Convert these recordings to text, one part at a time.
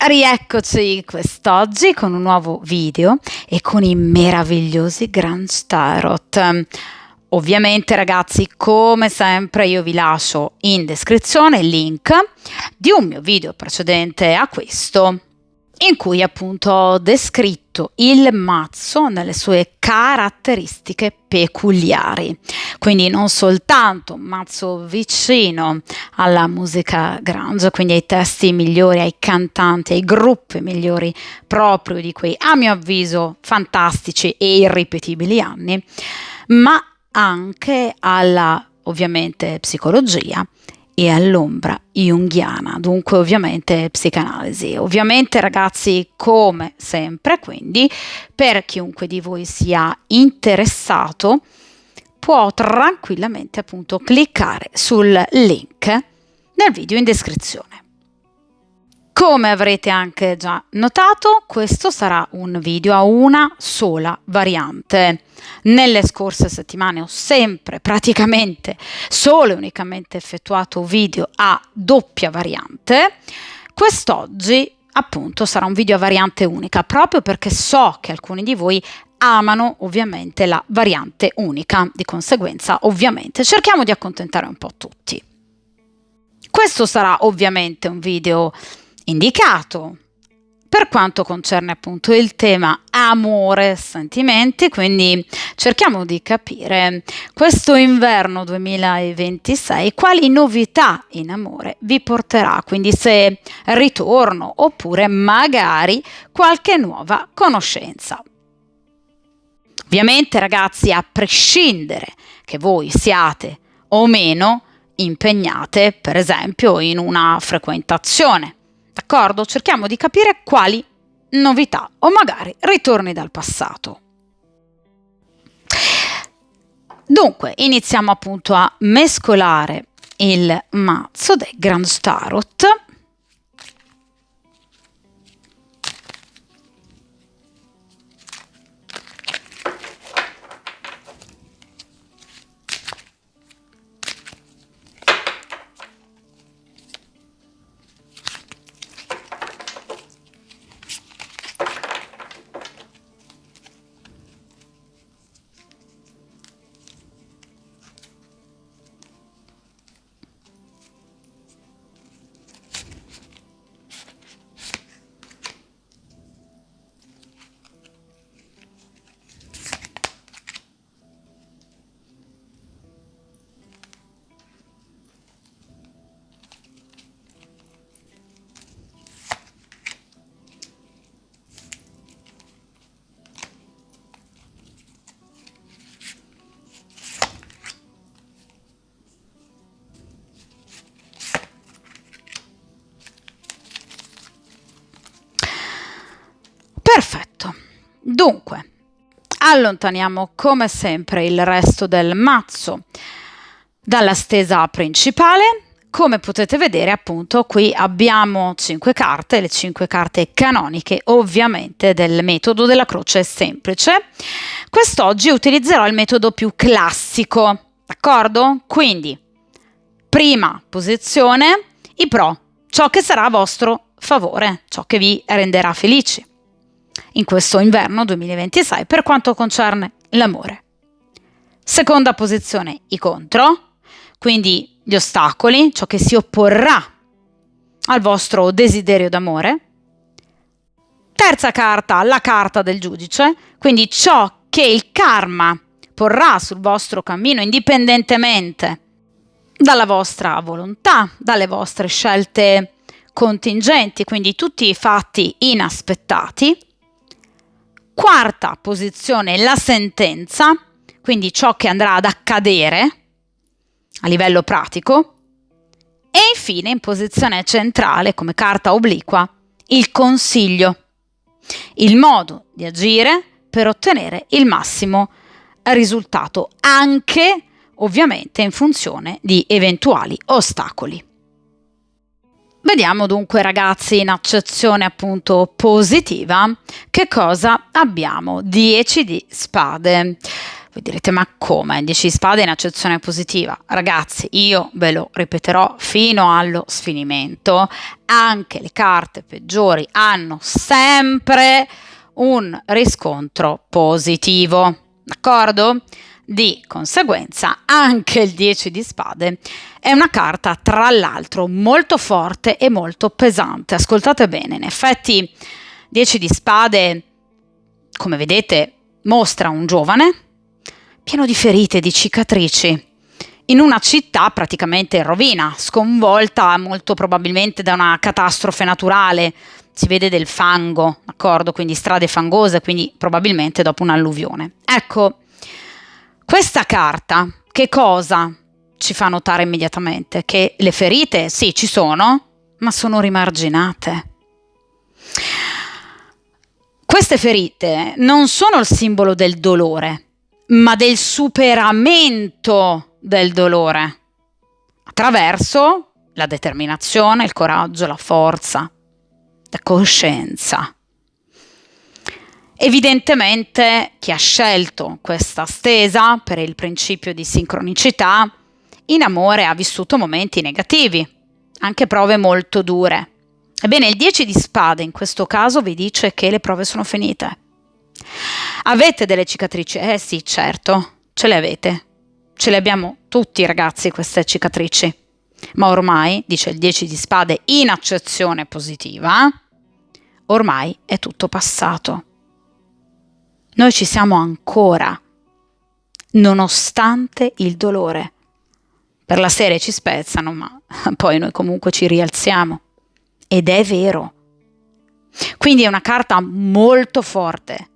Rieccoci quest'oggi con un nuovo video e con i meravigliosi Grunge Tarot. Ovviamente ragazzi, come sempre io vi lascio in descrizione il link di un mio video precedente a questo, in cui appunto ho descritto il mazzo nelle sue caratteristiche peculiari. Quindi non soltanto un mazzo vicino alla musica grunge, quindi ai testi migliori, ai cantanti, ai gruppi migliori proprio di quei, a mio avviso, fantastici e irripetibili anni, ma anche alla, ovviamente, psicologia e all'ombra junghiana, dunque ovviamente psicanalisi. Ovviamente ragazzi, come sempre, quindi per chiunque di voi sia interessato può tranquillamente appunto cliccare sul link nel video in descrizione. Come avrete anche già notato, questo sarà un video a una sola variante. Nelle scorse settimane ho sempre praticamente solo e unicamente effettuato video a doppia variante. Quest'oggi appunto sarà un video a variante unica, proprio perché so che alcuni di voi amano ovviamente la variante unica, di conseguenza ovviamente cerchiamo di accontentare un po' tutti. Questo sarà ovviamente un video indicato per quanto concerne appunto il tema amore e sentimenti, quindi cerchiamo di capire questo inverno 2026 quali novità in amore vi porterà, quindi se ritorno oppure magari qualche nuova conoscenza. Ovviamente ragazzi, a prescindere che voi siate o meno impegnate per esempio in una frequentazione, d'accordo? Cerchiamo di capire quali novità o magari ritorni dal passato. Dunque, iniziamo appunto a mescolare il mazzo del Grunge Tarot. Perfetto, dunque allontaniamo come sempre il resto del mazzo dalla stesa principale. Come potete vedere appunto qui abbiamo 5 carte, le 5 carte canoniche ovviamente del metodo della croce semplice. Quest'oggi utilizzerò il metodo più classico, d'accordo? Quindi prima posizione, i pro, ciò che sarà a vostro favore, ciò che vi renderà felici in questo inverno 2026 per quanto concerne l'amore. Seconda posizione, i contro, quindi gli ostacoli, ciò che si opporrà al vostro desiderio d'amore. Terza carta, la carta del giudice, quindi ciò che il karma porrà sul vostro cammino indipendentemente dalla vostra volontà, dalle vostre scelte contingenti, quindi tutti i fatti inaspettati. Quarta posizione, la sentenza, quindi ciò che andrà ad accadere a livello pratico. E infine, in posizione centrale, come carta obliqua, il consiglio, il modo di agire per ottenere il massimo risultato, anche ovviamente in funzione di eventuali ostacoli. Vediamo dunque ragazzi in accezione appunto positiva che cosa abbiamo. 10 di spade. Voi direte, ma come? 10 di spade in accezione positiva? Ragazzi, io ve lo ripeterò fino allo sfinimento, anche le carte peggiori hanno sempre un riscontro positivo, d'accordo? Di conseguenza anche il 10 di spade è una carta tra l'altro molto forte e molto pesante. Ascoltate bene, in effetti 10 di spade, come vedete, mostra un giovane pieno di ferite, di cicatrici, in una città praticamente in rovina, sconvolta molto probabilmente da una catastrofe naturale. Si vede del fango, d'accordo? Quindi strade fangose, quindi probabilmente dopo un'alluvione. Ecco, questa carta che cosa ci fa notare immediatamente? Che le ferite, sì, ci sono, ma sono rimarginate. Queste ferite non sono il simbolo del dolore, ma del superamento del dolore, attraverso la determinazione, il coraggio, la forza, la coscienza. Evidentemente chi ha scelto questa stesa per il principio di sincronicità, in amore ha vissuto momenti negativi, anche prove molto dure. Ebbene, il 10 di spade in questo caso vi dice che le prove sono finite. Avete delle cicatrici? Sì, certo, ce le avete. Ce le abbiamo tutti, ragazzi, queste cicatrici. Ma ormai, dice il 10 di spade in accezione positiva, ormai è tutto passato. Noi ci siamo ancora, nonostante il dolore. Per la serie ci spezzano, ma poi noi comunque ci rialziamo. Ed è vero. Quindi è una carta molto forte,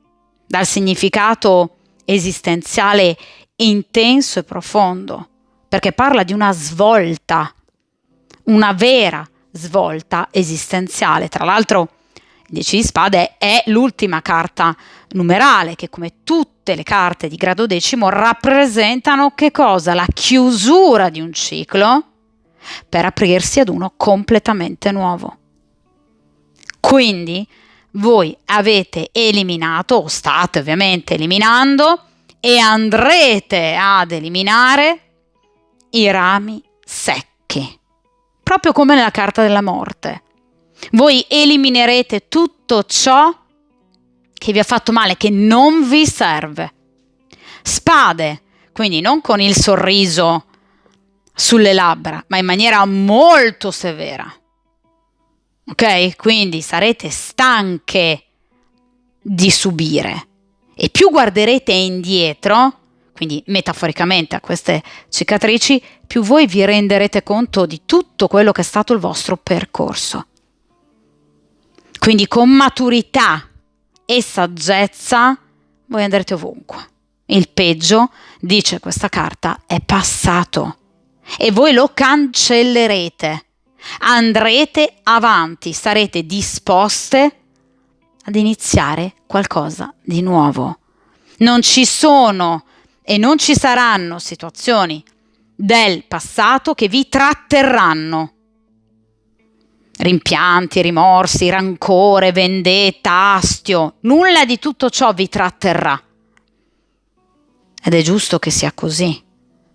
dal significato esistenziale intenso e profondo, perché parla di una svolta, una vera svolta esistenziale. Tra l'altro il 10 di spade è l'ultima carta numerale che, come tutte le carte di grado decimo, rappresentano che cosa? La chiusura di un ciclo per aprirsi ad uno completamente nuovo. Quindi voi avete eliminato, o state ovviamente eliminando, e andrete ad eliminare i rami secchi, proprio come nella carta della morte. Voi eliminerete tutto ciò che vi ha fatto male, che non vi serve. Spade, quindi non con il sorriso sulle labbra, ma in maniera molto severa. Ok? Quindi sarete stanche di subire e più guarderete indietro, quindi metaforicamente a queste cicatrici, più voi vi renderete conto di tutto quello che è stato il vostro percorso. Quindi con maturità e saggezza voi andrete ovunque. Il peggio, dice questa carta, è passato e voi lo cancellerete. Andrete avanti, sarete disposte ad iniziare qualcosa di nuovo. Non ci sono e non ci saranno situazioni del passato che vi tratterranno. Rimpianti, rimorsi, rancore, vendetta, astio, nulla di tutto ciò vi tratterrà. Ed è giusto che sia così,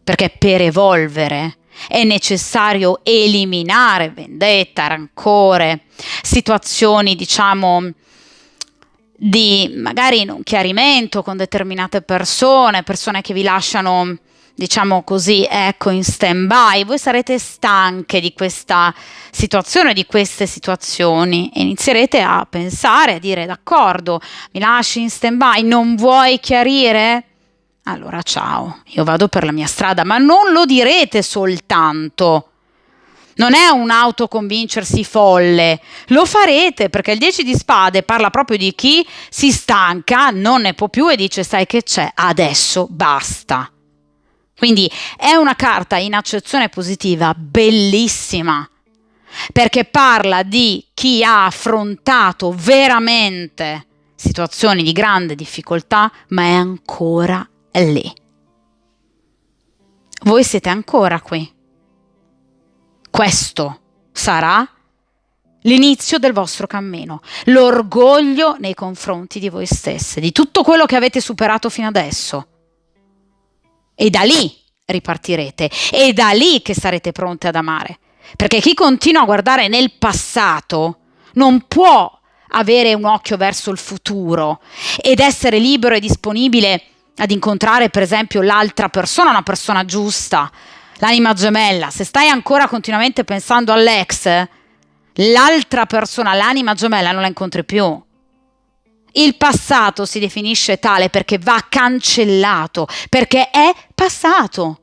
perché per evolvere è necessario eliminare vendetta, rancore, situazioni, diciamo, di magari non chiarimento con determinate persone che vi lasciano, diciamo così, ecco, in stand-by. Voi sarete stanche di questa situazione, di queste situazioni, e inizierete a pensare, a dire: d'accordo, mi lasci in stand-by, non vuoi chiarire? Allora ciao, io vado per la mia strada, ma non lo direte soltanto. Non è un autoconvincersi folle, lo farete, perché il 10 di spade parla proprio di chi si stanca, non ne può più e dice: sai che c'è, adesso basta. Quindi è una carta in accezione positiva bellissima, perché parla di chi ha affrontato veramente situazioni di grande difficoltà, ma è ancora lì. Voi siete ancora qui. Questo sarà l'inizio del vostro cammino, l'orgoglio nei confronti di voi stesse, di tutto quello che avete superato fino adesso. e da lì ripartirete, è da lì che sarete pronte ad amare, perché chi continua a guardare nel passato non può avere un occhio verso il futuro ed essere libero e disponibile ad incontrare per esempio l'altra persona, una persona giusta, l'anima gemella. Se stai ancora continuamente pensando all'ex, l'altra persona, l'anima gemella, non la incontri più. Il passato si definisce tale perché va cancellato, perché è passato.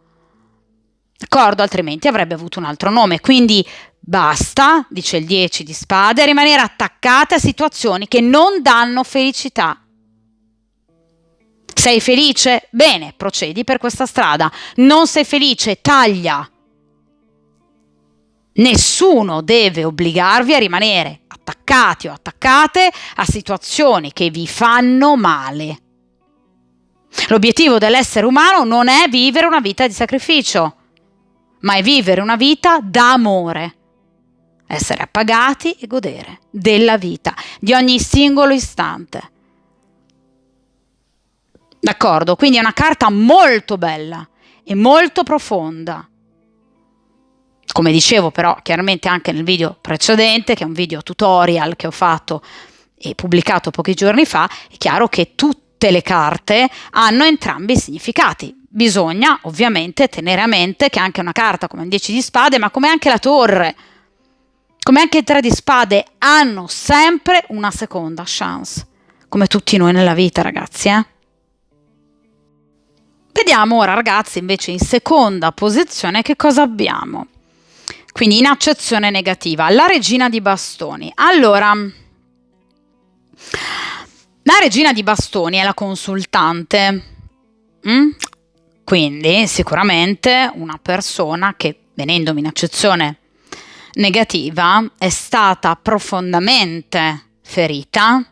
D'accordo? Altrimenti avrebbe avuto un altro nome. Quindi basta, dice il 10 di spade, rimanere attaccate a situazioni che non danno felicità. Sei felice? Bene, procedi per questa strada. Non sei felice? Taglia. Nessuno deve obbligarvi a rimanere attaccati o attaccate a situazioni che vi fanno male. L'obiettivo dell'essere umano non è vivere una vita di sacrificio, ma è vivere una vita d'amore. Essere appagati e godere della vita, di ogni singolo istante. D'accordo? Quindi è una carta molto bella e molto profonda. Come dicevo però chiaramente anche nel video precedente, che è un video tutorial che ho fatto e pubblicato pochi giorni fa, è chiaro che tutte le carte hanno entrambi i significati. Bisogna ovviamente tenere a mente che anche una carta come il 10 di spade, ma come anche la torre, come anche il 3 di spade, hanno sempre una seconda chance, come tutti noi nella vita, ragazzi, Vediamo ora, ragazzi, invece in seconda posizione che cosa abbiamo. Quindi in accezione negativa, la regina di bastoni. Allora, la regina di bastoni è la consultante, quindi sicuramente una persona che, venendomi in accezione negativa, è stata profondamente ferita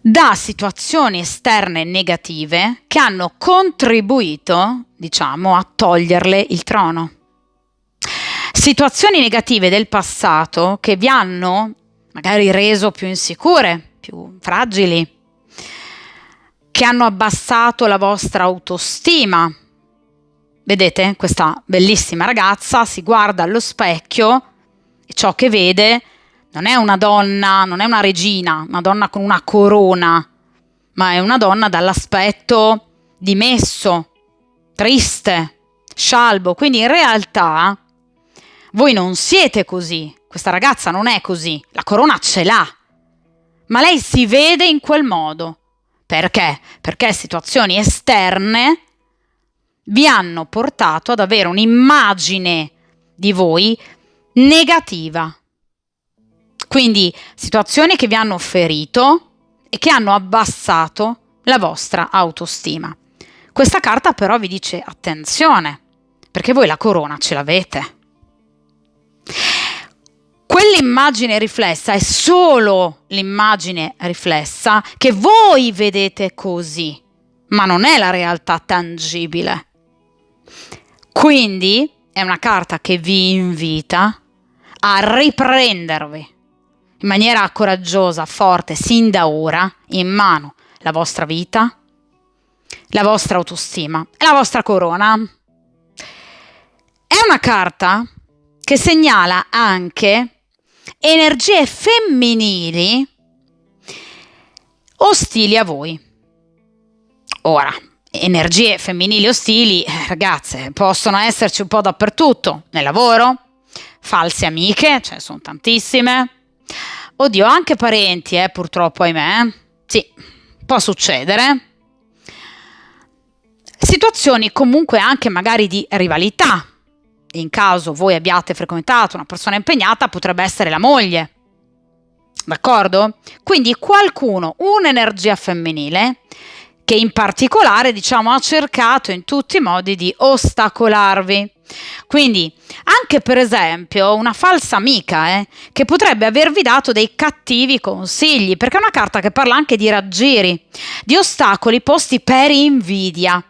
da situazioni esterne negative che hanno contribuito, diciamo, a toglierle il trono. Situazioni negative del passato che vi hanno magari reso più insicure, più fragili, che hanno abbassato la vostra autostima. Vedete, questa bellissima ragazza si guarda allo specchio e ciò che vede non è una donna, non è una regina, una donna con una corona, ma è una donna dall'aspetto dimesso, triste, scialbo. Quindi in realtà voi non siete così, questa ragazza non è così, la corona ce l'ha, ma lei si vede in quel modo. Perché? Perché situazioni esterne vi hanno portato ad avere un'immagine di voi negativa. Quindi situazioni che vi hanno ferito e che hanno abbassato la vostra autostima. Questa carta però vi dice attenzione, perché voi la corona ce l'avete. Quell'immagine riflessa è solo l'immagine riflessa che voi vedete così, ma non è la realtà tangibile. Quindi è una carta che vi invita a riprendervi in maniera coraggiosa, forte, sin da ora, in mano la vostra vita, la vostra autostima e la vostra corona. È una carta che segnala anche energie femminili ostili a voi. Ora, energie femminili ostili, ragazze, possono esserci un po' dappertutto, nel lavoro, false amiche, ce ne sono tantissime. Oddio, anche parenti, purtroppo, ahimè. Sì, può succedere. Situazioni comunque anche magari di rivalità. In caso voi abbiate frequentato una persona impegnata, potrebbe essere la moglie. D'accordo? Quindi qualcuno, un'energia femminile, che in particolare, diciamo, ha cercato in tutti i modi di ostacolarvi. Quindi anche per esempio una falsa amica che potrebbe avervi dato dei cattivi consigli, perché è una carta che parla anche di raggiri, di ostacoli posti per invidia.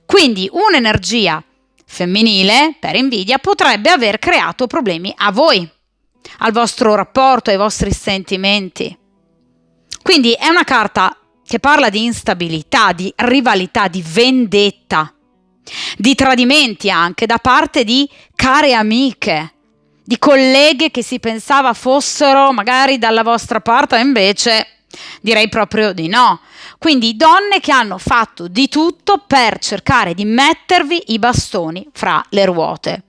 Quindi un'energia femminile per invidia potrebbe aver creato problemi a voi, al vostro rapporto, ai vostri sentimenti. Quindi è una carta che parla di instabilità, di rivalità, di vendetta, di tradimenti anche da parte di care amiche, di colleghe che si pensava fossero magari dalla vostra parte, invece direi proprio di no. Quindi donne che hanno fatto di tutto per cercare di mettervi i bastoni fra le ruote.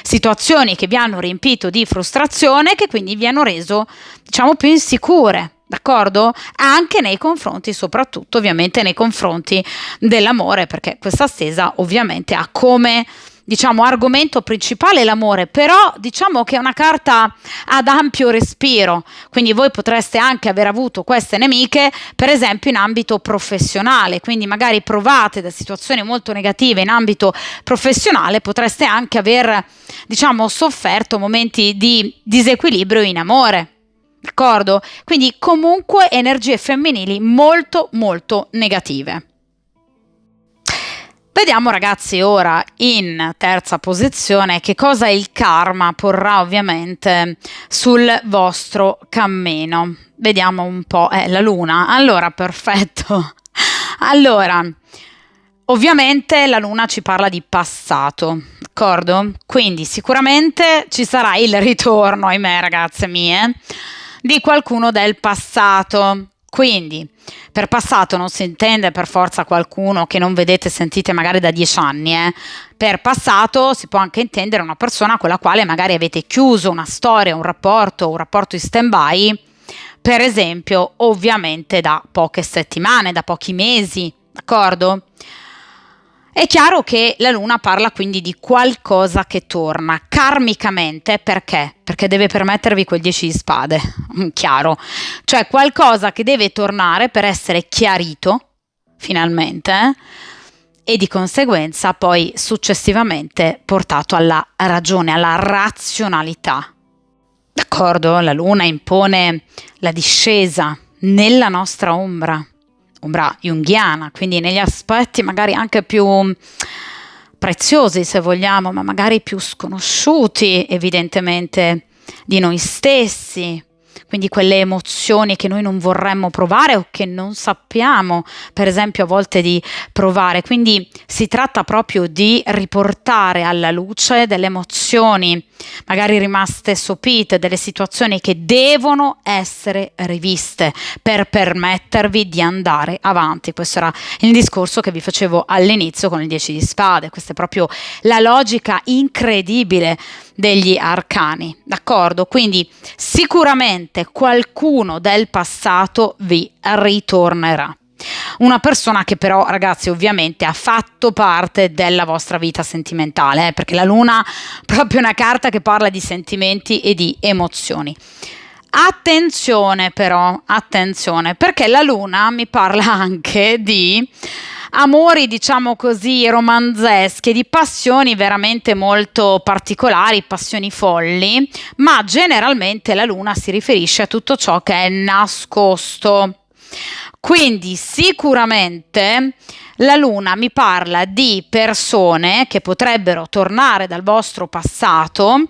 Situazioni che vi hanno riempito di frustrazione e che quindi vi hanno reso, diciamo, più insicure, d'accordo? Anche nei confronti, soprattutto ovviamente nei confronti dell'amore, perché questa stesa ovviamente ha come, diciamo, argomento principale l'amore, però diciamo che è una carta ad ampio respiro, quindi voi potreste anche aver avuto queste nemiche, per esempio in ambito professionale, quindi magari provate da situazioni molto negative in ambito professionale, potreste anche aver, diciamo, sofferto momenti di disequilibrio in amore. D'accordo? Quindi comunque energie femminili molto molto negative. Vediamo ragazzi ora in terza posizione che cosa il karma porrà ovviamente sul vostro cammino. Vediamo un po', la luna. Allora, perfetto. Allora, ovviamente la luna ci parla di passato, d'accordo? Quindi sicuramente ci sarà il ritorno, ahimè ragazze mie, di qualcuno del passato. Quindi per passato non si intende per forza qualcuno che non vedete e sentite magari da 10 anni. Per passato si può anche intendere una persona con la quale magari avete chiuso una storia, un rapporto in stand-by, per esempio ovviamente da poche settimane, da pochi mesi, d'accordo? È chiaro che la luna parla quindi di qualcosa che torna karmicamente, perché? Perché deve permettervi quel 10 di spade, chiaro, cioè qualcosa che deve tornare per essere chiarito finalmente e di conseguenza poi successivamente portato alla ragione, alla razionalità. D'accordo? La luna impone la discesa nella nostra ombra junghiana, quindi negli aspetti magari anche più preziosi se vogliamo, ma magari più sconosciuti evidentemente di noi stessi, quindi quelle emozioni che noi non vorremmo provare o che non sappiamo per esempio a volte di provare, quindi si tratta proprio di riportare alla luce delle emozioni magari rimaste sopite, delle situazioni che devono essere riviste per permettervi di andare avanti. Questo era il discorso che vi facevo all'inizio con il 10 di spade, questa è proprio la logica incredibile degli arcani, d'accordo? Quindi sicuramente qualcuno del passato vi ritornerà. Una persona che però, ragazzi, ovviamente ha fatto parte della vostra vita sentimentale, perché la luna è proprio una carta che parla di sentimenti e di emozioni. Attenzione però, attenzione, perché la luna mi parla anche di amori, diciamo così, romanzeschi, di passioni veramente molto particolari, passioni folli, ma generalmente la luna si riferisce a tutto ciò che è nascosto. Quindi sicuramente la luna mi parla di persone che potrebbero tornare dal vostro passato,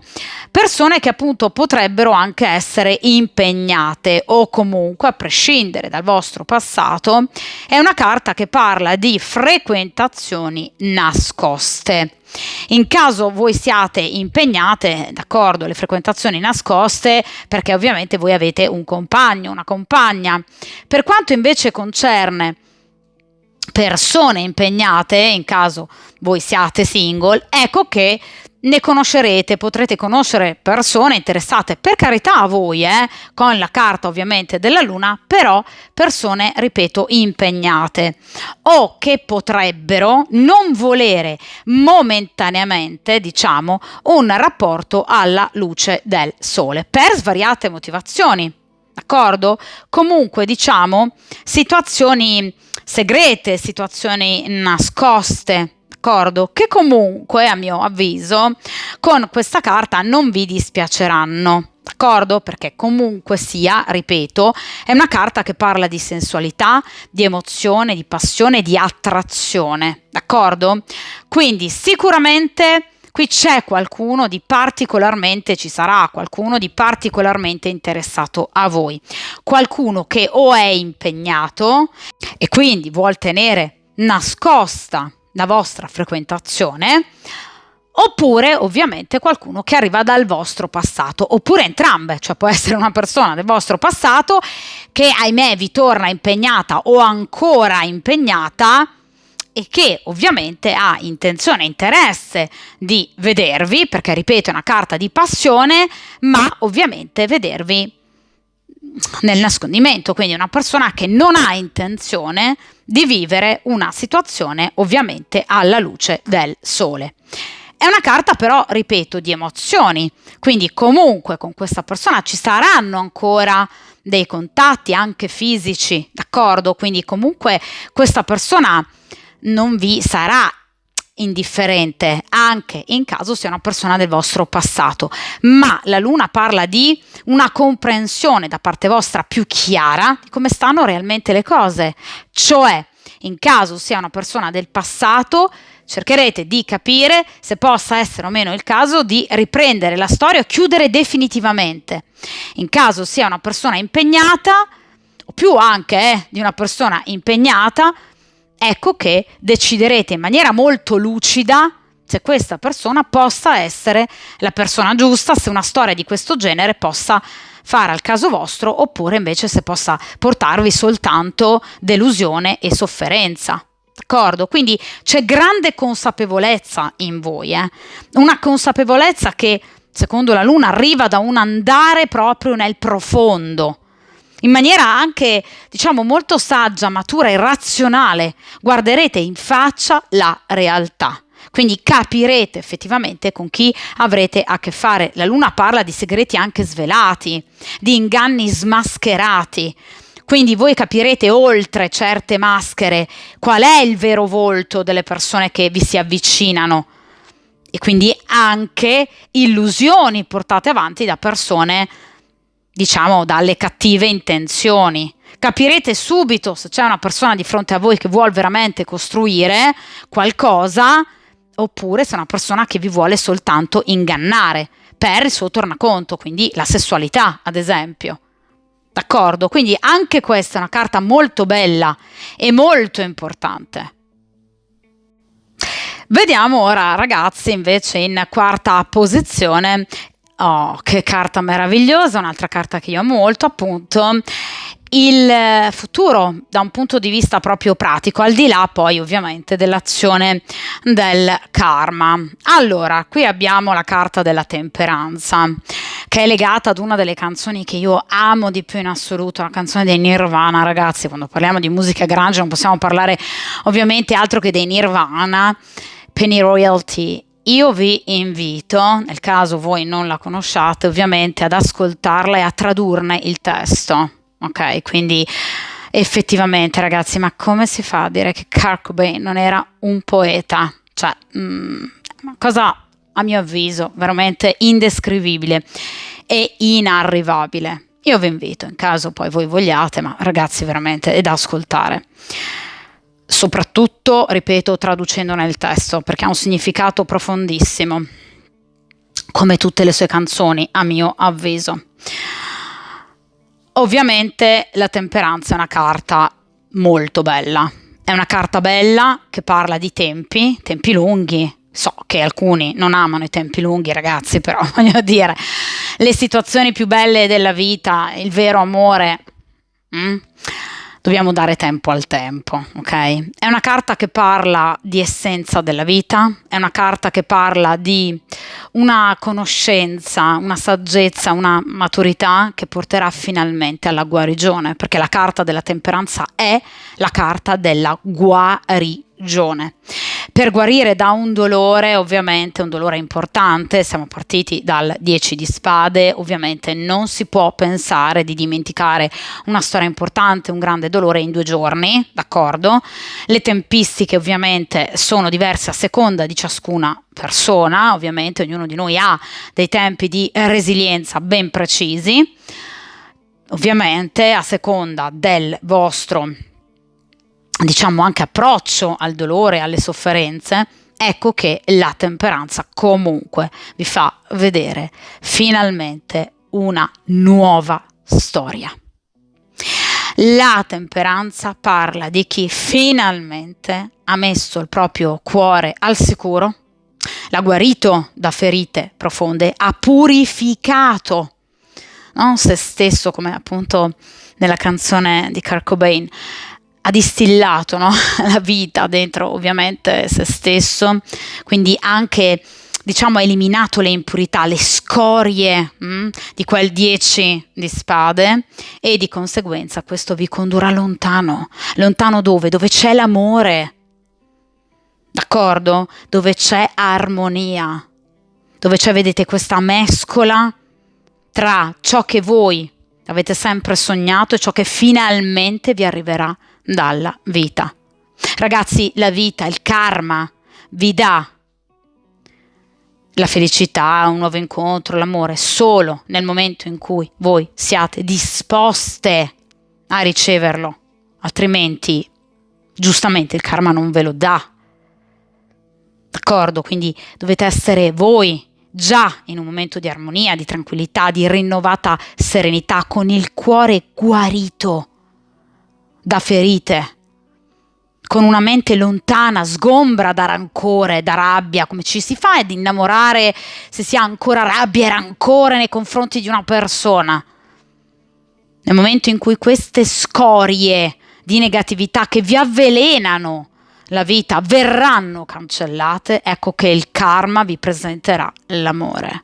persone che appunto potrebbero anche essere impegnate o comunque a prescindere dal vostro passato. È una carta che parla di frequentazioni nascoste. In caso voi siate impegnate, d'accordo, le frequentazioni nascoste, perché ovviamente voi avete un compagno, una compagna. Per quanto invece concerne persone impegnate, in caso voi siate single, ecco che ne conoscerete, potrete conoscere persone interessate, per carità a voi, con la carta ovviamente della luna, però persone, ripeto, impegnate o che potrebbero non volere momentaneamente, diciamo, un rapporto alla luce del sole, per svariate motivazioni, d'accordo? Comunque, diciamo, situazioni segrete, situazioni nascoste, d'accordo? Che comunque, a mio avviso, con questa carta non vi dispiaceranno, d'accordo? Perché comunque sia, ripeto, è una carta che parla di sensualità, di emozione, di passione, di attrazione, d'accordo? Quindi sicuramente qui c'è qualcuno di particolarmente, ci sarà qualcuno di particolarmente interessato a voi, qualcuno che o è impegnato e quindi vuol tenere nascosta la vostra frequentazione, oppure ovviamente qualcuno che arriva dal vostro passato, oppure entrambe, cioè può essere una persona del vostro passato che ahimè vi torna impegnata o ancora impegnata e che ovviamente ha intenzione e interesse di vedervi, perché ripeto è una carta di passione, ma ovviamente vedervi nel nascondimento, quindi una persona che non ha intenzione di vivere una situazione ovviamente alla luce del sole. È una carta però, ripeto, di emozioni, quindi comunque con questa persona ci saranno ancora dei contatti anche fisici, d'accordo? Quindi comunque questa persona non vi sarà indifferente anche in caso sia una persona del vostro passato, ma la luna parla di una comprensione da parte vostra più chiara di come stanno realmente le cose, cioè in caso sia una persona del passato cercherete di capire se possa essere o meno il caso di riprendere la storia o chiudere definitivamente. In caso sia una persona impegnata o più anche di una persona impegnata, ecco che deciderete in maniera molto lucida se questa persona possa essere la persona giusta, se una storia di questo genere possa fare al caso vostro, oppure invece se possa portarvi soltanto delusione e sofferenza. D'accordo? Quindi c'è grande consapevolezza in voi, una consapevolezza che secondo la luna arriva da un andare proprio nel profondo, in maniera anche, diciamo, molto saggia, matura e razionale. Guarderete in faccia la realtà, quindi capirete effettivamente con chi avrete a che fare. La luna parla di segreti anche svelati, di inganni smascherati. Quindi voi capirete oltre certe maschere qual è il vero volto delle persone che vi si avvicinano e quindi anche illusioni portate avanti da persone, diciamo, dalle cattive intenzioni. Capirete subito se c'è una persona di fronte a voi che vuole veramente costruire qualcosa oppure se è una persona che vi vuole soltanto ingannare per il suo tornaconto, quindi la sessualità ad esempio. D'accordo? Quindi anche questa è una carta molto bella e molto importante. Vediamo ora, ragazzi, invece in quarta posizione. Oh, che carta meravigliosa, un'altra carta che io amo molto, appunto, il futuro da un punto di vista proprio pratico, al di là poi ovviamente dell'azione del karma. Allora, qui abbiamo la carta della temperanza, che è legata ad una delle canzoni che io amo di più in assoluto, la canzone dei Nirvana. Ragazzi, quando parliamo di musica grunge non possiamo parlare ovviamente altro che dei Nirvana, Penny Royalty. Io vi invito, nel caso voi non la conosciate, ovviamente ad ascoltarla e a tradurne il testo, ok? Quindi effettivamente, ragazzi, ma come si fa a dire che Kurt Cobain non era un poeta? Cioè, una cosa, a mio avviso, veramente indescrivibile e inarrivabile. Io vi invito, in caso poi voi vogliate, ma ragazzi, veramente è da ascoltare. Soprattutto, ripeto, traducendone il testo, perché ha un significato profondissimo, come tutte le sue canzoni, a mio avviso. Ovviamente la temperanza è una carta molto bella, è una carta bella che parla di tempi lunghi. So che alcuni non amano i tempi lunghi, ragazzi, però voglio dire, le situazioni più belle della vita, il vero amore, dobbiamo dare tempo al tempo, ok? È una carta che parla di essenza della vita, è una carta che parla di una conoscenza, una saggezza, una maturità che porterà finalmente alla guarigione, perché la carta della temperanza è la carta della guarigione. Per guarire da un dolore, ovviamente un dolore importante, siamo partiti dal 10 di spade, ovviamente non si può pensare di dimenticare una storia importante, un grande dolore in 2 giorni, d'accordo? Le tempistiche ovviamente sono diverse a seconda di ciascuna persona, ovviamente ognuno di noi ha dei tempi di resilienza ben precisi, ovviamente a seconda del vostro, diciamo, anche approccio al dolore, alle sofferenze, ecco che la temperanza comunque vi fa vedere finalmente una nuova storia. La temperanza parla di chi finalmente ha messo il proprio cuore al sicuro, l'ha guarito da ferite profonde, ha purificato, no, se stesso, come appunto nella canzone di Kurt Cobain, ha distillato, no, la vita dentro ovviamente se stesso, quindi anche ha eliminato le impurità, le scorie di quel 10 di spade, e di conseguenza questo vi condurrà lontano. Lontano dove? Dove c'è l'amore, d'accordo? Dove c'è armonia, dove c'è, vedete, questa mescola tra ciò che voi avete sempre sognato e ciò che finalmente vi arriverà dalla vita. Ragazzi, la vita, il karma vi dà la felicità, un nuovo incontro, l'amore, solo nel momento in cui voi siate disposte a riceverlo, altrimenti giustamente il karma non ve lo dà. D'accordo? Quindi dovete essere voi già in un momento di armonia, di tranquillità, di rinnovata serenità, con il cuore guarito da ferite, con una mente lontana, sgombra da rancore, da rabbia. Come ci si fa ad innamorare se si ha ancora rabbia e rancore nei confronti di una persona? Nel momento in cui queste scorie di negatività che vi avvelenano la vita verranno cancellate, ecco che il karma vi presenterà l'amore.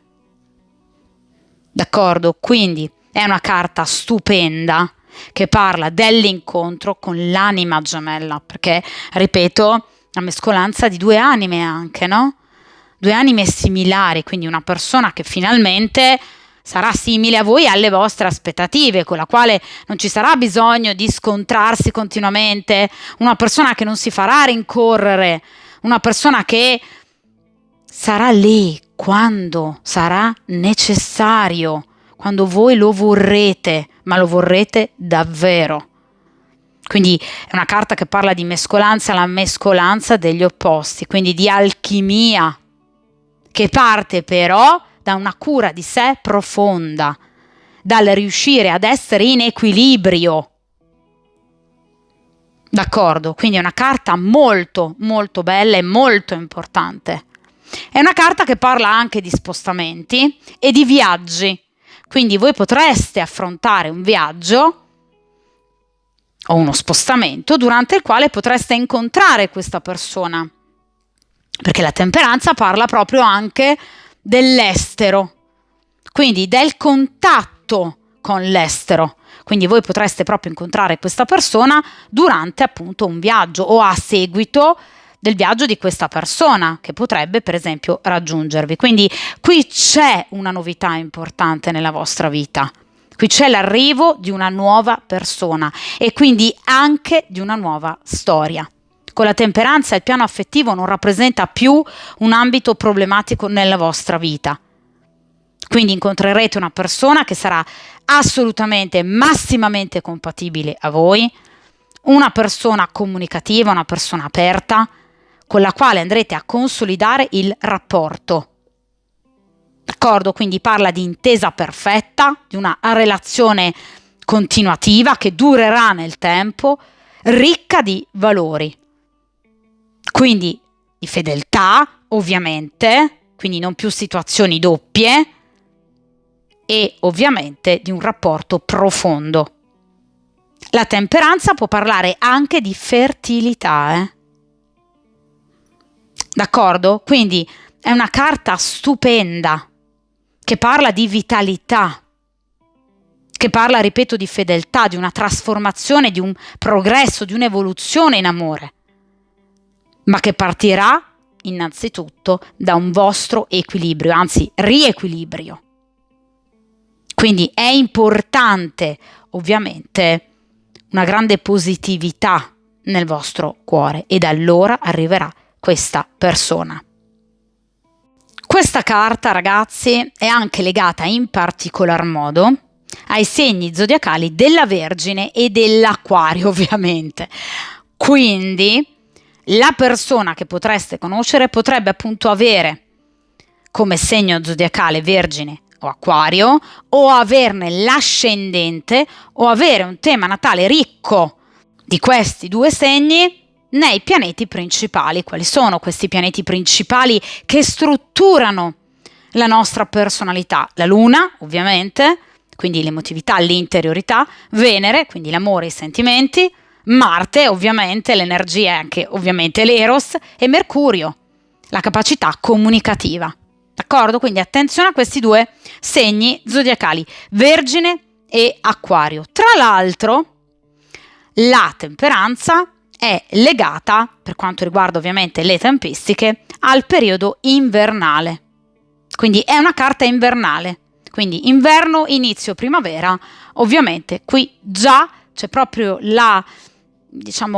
D'accordo? Quindi è una carta stupenda che parla dell'incontro con l'anima gemella, perché, ripeto, la mescolanza di due anime anche, no? Due anime similari, quindi una persona che finalmente sarà simile a voi e alle vostre aspettative, con la quale non ci sarà bisogno di scontrarsi continuamente, una persona che non si farà rincorrere, una persona che sarà lì quando sarà necessario, quando voi lo vorrete, ma lo vorrete davvero. Quindi è una carta che parla di mescolanza, la mescolanza degli opposti, quindi di alchimia, che parte però da una cura di sé profonda, dal riuscire ad essere in equilibrio. D'accordo? Quindi è una carta molto molto bella e molto importante. È una carta che parla anche di spostamenti e di viaggi. Quindi voi potreste affrontare un viaggio o uno spostamento durante il quale potreste incontrare questa persona, perché la temperanza parla proprio anche dell'estero, quindi del contatto con l'estero. Quindi voi potreste proprio incontrare questa persona durante appunto un viaggio o a seguito del viaggio di questa persona che potrebbe per esempio raggiungervi. Quindi qui c'è una novità importante nella vostra vita, qui c'è l'arrivo di una nuova persona e quindi anche di una nuova storia. Con la temperanza il piano affettivo non rappresenta più un ambito problematico nella vostra vita. Quindi incontrerete una persona che sarà assolutamente, massimamente compatibile a voi, una persona comunicativa, una persona aperta, con la quale andrete a consolidare il rapporto. D'accordo? Quindi parla di intesa perfetta, di una relazione continuativa che durerà nel tempo, ricca di valori. Quindi di fedeltà, ovviamente, quindi non più situazioni doppie, e ovviamente di un rapporto profondo. La temperanza può parlare anche di fertilità, D'accordo? Quindi è una carta stupenda che parla di vitalità, che parla, ripeto, di fedeltà, di una trasformazione, di un progresso, di un'evoluzione in amore, ma che partirà innanzitutto da un vostro equilibrio, anzi riequilibrio. Quindi è importante, ovviamente, una grande positività nel vostro cuore e da allora arriverà questa persona. Questa carta, ragazzi, è anche legata in particolar modo ai segni zodiacali della Vergine e dell'Acquario, ovviamente. Quindi la persona che potreste conoscere potrebbe appunto avere come segno zodiacale Vergine o Acquario, o averne l'ascendente, o avere un tema natale ricco di questi due segni nei pianeti principali. Quali sono questi pianeti principali che strutturano la nostra personalità? La Luna, ovviamente, quindi l'emotività, l'interiorità; Venere, quindi l'amore e i sentimenti; Marte, ovviamente, l'energia e anche ovviamente l'Eros; e Mercurio, la capacità comunicativa. D'accordo? Quindi attenzione a questi due segni zodiacali, Vergine e Acquario. Tra l'altro, la temperanza è legata, per quanto riguarda ovviamente le tempistiche, al periodo invernale. Quindi è una carta invernale. Quindi inverno, inizio primavera, ovviamente qui già c'è proprio la,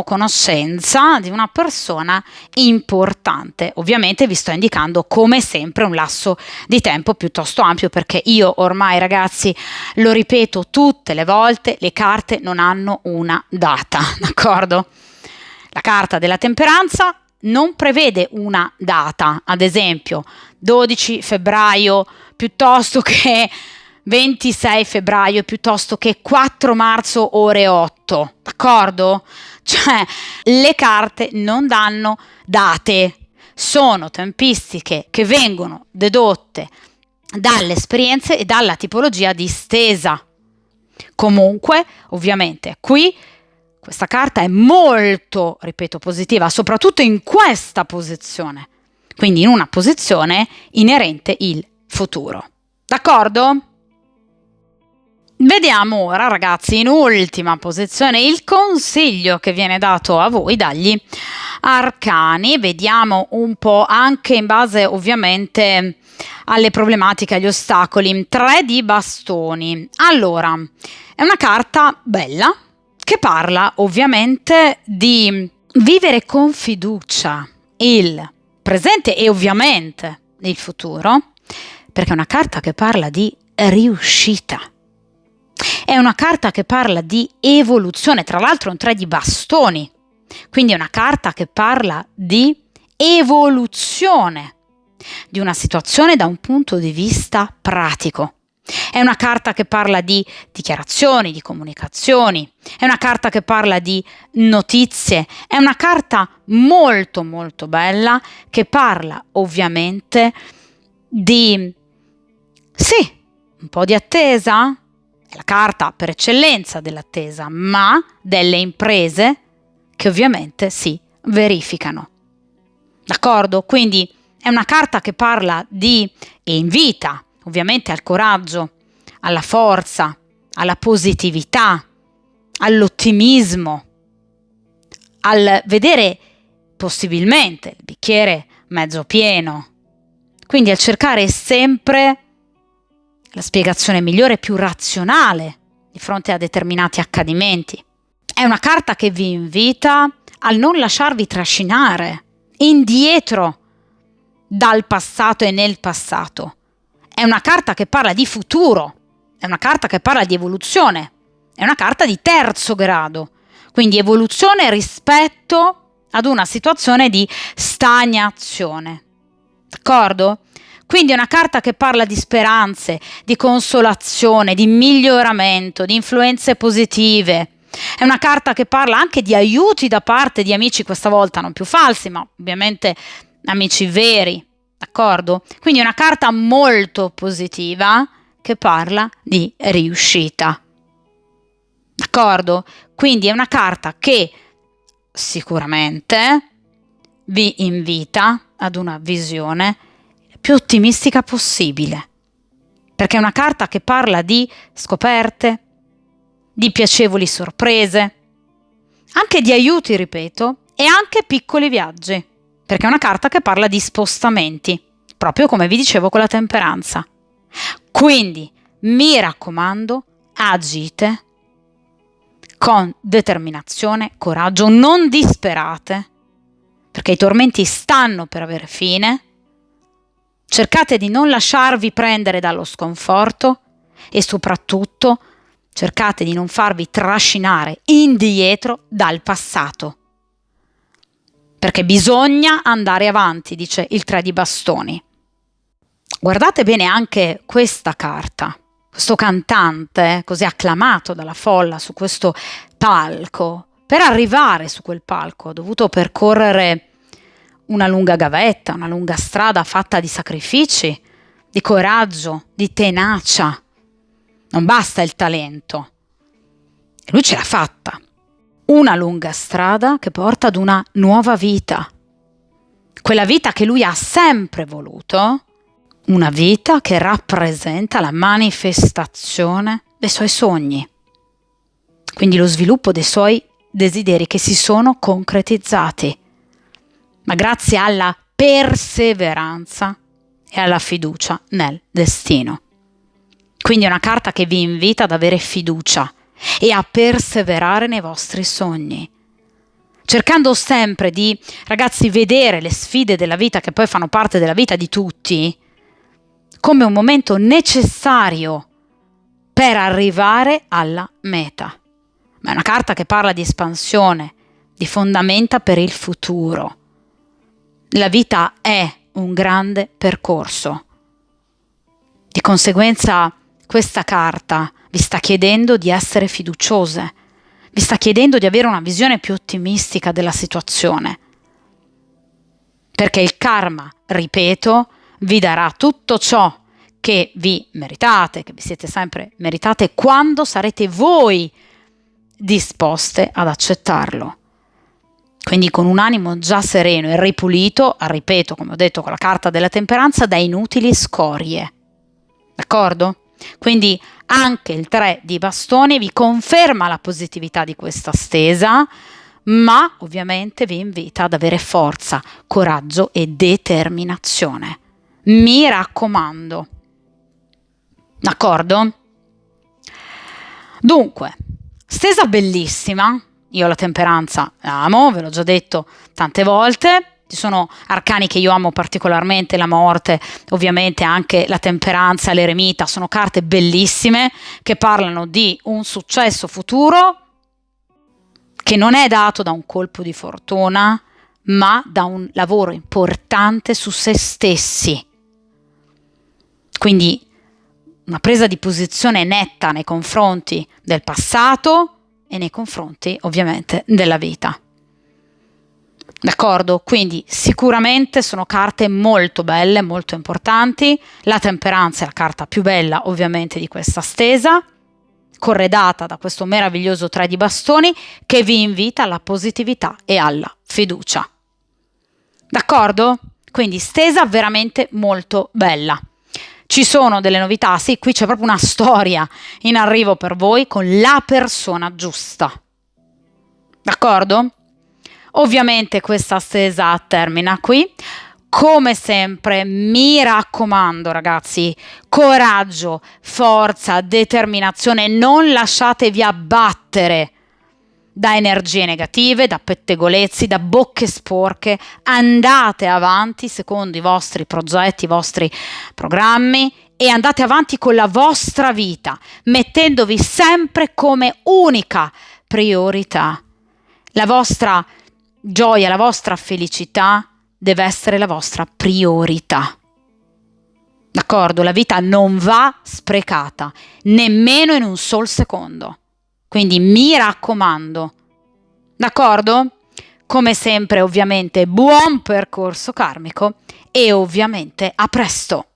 conoscenza di una persona importante. Ovviamente vi sto indicando come sempre un lasso di tempo piuttosto ampio, perché io ormai, ragazzi, lo ripeto tutte le volte, le carte non hanno una data, d'accordo? La carta della temperanza non prevede una data, ad esempio 12 febbraio piuttosto che 26 febbraio piuttosto che 4 marzo ore 8, d'accordo? Cioè, le carte non danno date, sono tempistiche che vengono dedotte dalle esperienze e dalla tipologia di stesa. Comunque, ovviamente, qui questa carta è molto, ripeto, positiva, soprattutto in questa posizione, quindi in una posizione inerente il futuro. D'accordo? Vediamo ora, ragazzi, in ultima posizione il consiglio che viene dato a voi dagli arcani. Vediamo un po' anche in base ovviamente alle problematiche, agli ostacoli. 3 di bastoni. Allora, è una carta bella che parla ovviamente di vivere con fiducia il presente e ovviamente il futuro, perché è una carta che parla di riuscita. È una carta che parla di evoluzione, tra l'altro è un 3 di bastoni, quindi è una carta che parla di evoluzione di una situazione da un punto di vista pratico. È una carta che parla di dichiarazioni, di comunicazioni, è una carta che parla di notizie, è una carta molto molto bella che parla ovviamente di, sì, un po' di attesa, è la carta per eccellenza dell'attesa, ma delle imprese che ovviamente si verificano. D'accordo? Quindi è una carta che parla di e invita ovviamente al coraggio, alla forza, alla positività, all'ottimismo, al vedere possibilmente il bicchiere mezzo pieno, quindi al cercare sempre la spiegazione migliore e più razionale di fronte a determinati accadimenti. È una carta che vi invita al non lasciarvi trascinare indietro dal passato e nel passato. È una carta che parla di futuro, è una carta che parla di evoluzione, è una carta di terzo grado, quindi evoluzione rispetto ad una situazione di stagnazione. D'accordo? Quindi è una carta che parla di speranze, di consolazione, di miglioramento, di influenze positive. È una carta che parla anche di aiuti da parte di amici, questa volta non più falsi, ma ovviamente amici veri. D'accordo? Quindi è una carta molto positiva che parla di riuscita. D'accordo? Quindi è una carta che sicuramente vi invita ad una visione più ottimistica possibile, perché è una carta che parla di scoperte, di piacevoli sorprese, anche di aiuti, ripeto, e anche piccoli viaggi, perché è una carta che parla di spostamenti, proprio come vi dicevo con la temperanza. Quindi, mi raccomando, agite con determinazione, coraggio, non disperate, perché i tormenti stanno per avere fine. Cercate di non lasciarvi prendere dallo sconforto e soprattutto cercate di non farvi trascinare indietro dal passato. perché bisogna andare avanti, dice il 3 di bastoni. Guardate bene anche questa carta, questo cantante così acclamato dalla folla su questo palco. Per arrivare su quel palco ha dovuto percorrere una lunga gavetta, una lunga strada fatta di sacrifici, di coraggio, di tenacia. Non basta il talento. E lui ce l'ha fatta. Una lunga strada che porta ad una nuova vita. Quella vita che lui ha sempre voluto, una vita che rappresenta la manifestazione dei suoi sogni. Quindi lo sviluppo dei suoi desideri che si sono concretizzati, ma grazie alla perseveranza e alla fiducia nel destino. Quindi è una carta che vi invita ad avere fiducia e a perseverare nei vostri sogni, cercando sempre di, ragazzi, vedere le sfide della vita, che poi fanno parte della vita di tutti, come un momento necessario per arrivare alla meta. Ma è una carta che parla di espansione, di fondamenta per il futuro. La vita è un grande percorso. Di conseguenza, questa carta vi sta chiedendo di essere fiduciose, vi sta chiedendo di avere una visione più ottimistica della situazione. Perché il karma, ripeto, vi darà tutto ciò che vi meritate, che vi siete sempre meritate, quando sarete voi disposte ad accettarlo. Quindi con un animo già sereno e ripulito, ripeto, come ho detto con la carta della temperanza, da inutili scorie. D'accordo? Quindi anche il 3 di bastoni vi conferma la positività di questa stesa, ma ovviamente vi invita ad avere forza, coraggio e determinazione. Mi raccomando. D'accordo? Dunque, stesa bellissima. Io la temperanza la amo, ve l'ho già detto tante volte. Ci sono arcani che io amo particolarmente, la morte, ovviamente anche la temperanza, l'eremita, sono carte bellissime che parlano di un successo futuro che non è dato da un colpo di fortuna, ma da un lavoro importante su se stessi. Quindi una presa di posizione netta nei confronti del passato e nei confronti ovviamente della vita. D'accordo? Quindi sicuramente sono carte molto belle, molto importanti. La temperanza è la carta più bella ovviamente di questa stesa, corredata da questo meraviglioso 3 di bastoni che vi invita alla positività e alla fiducia. D'accordo? Quindi stesa veramente molto bella. Ci sono delle novità, sì, qui c'è proprio una storia in arrivo per voi con la persona giusta. D'accordo? Ovviamente questa stesa termina qui. Come sempre, mi raccomando ragazzi, coraggio, forza, determinazione, non lasciatevi abbattere da energie negative, da pettegolezzi, da bocche sporche, andate avanti secondo i vostri progetti, i vostri programmi e andate avanti con la vostra vita, mettendovi sempre come unica priorità. La vostra gioia, la vostra felicità deve essere la vostra priorità. D'accordo? La vita non va sprecata, nemmeno in un sol secondo. Quindi mi raccomando. D'accordo? Come sempre, ovviamente, buon percorso karmico e ovviamente a presto!